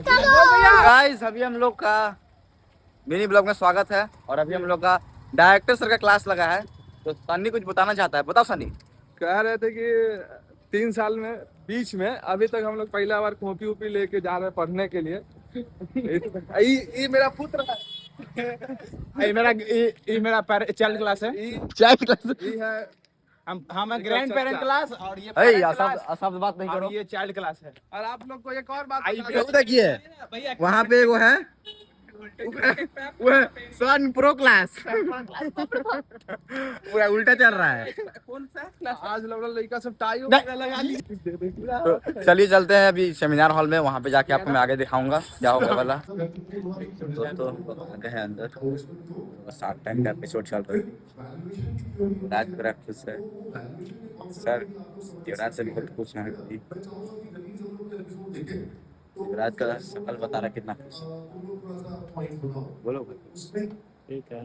Guys अभी हम लोग का मिनी ब्लॉग में स्वागत है और अभी हम लोग का डायरेक्टर सर का क्लास लगा है। तो सन्नी कुछ बताना चाहता है, बताओ सन्नी। कह रहे थे कि 3 साल में बीच में अभी तक हम लोग पहला बार कॉपी उपी लेके जा रहे हैं पढ़ने के लिए। ये मेरा पुत्र है। ये मेरा चाइल्ड क्लास है। ये है हम ग्रैंड पेरेंट क्लास और ये अरे parent अशब्द class अशब्द बात नहीं और करो। ये चाइल्ड क्लास है। और आप लोग को एक और बात बता तो दूं। देखिए वहाँ पे वो है वो सन प्रो क्लास पूरा उल्टा चल रहा है। कौन सा आज लोग लड़का सब टाई वगैरह लगा ली। तो चलिए चलते हैं अभी सेमिनार हॉल में, वहाँ पे जाके आपको मैं आगे दिखाऊंगा क्या होगा वाला। दोस्तों आगे है अंदर, शार्क टैंक का एपिसोड चल रहा है। राज मेरा खुश है सर, युवराज से बहुत खुश है। युवराज का शकल बता रहा कितना खुश है, बोलो। ठीक है।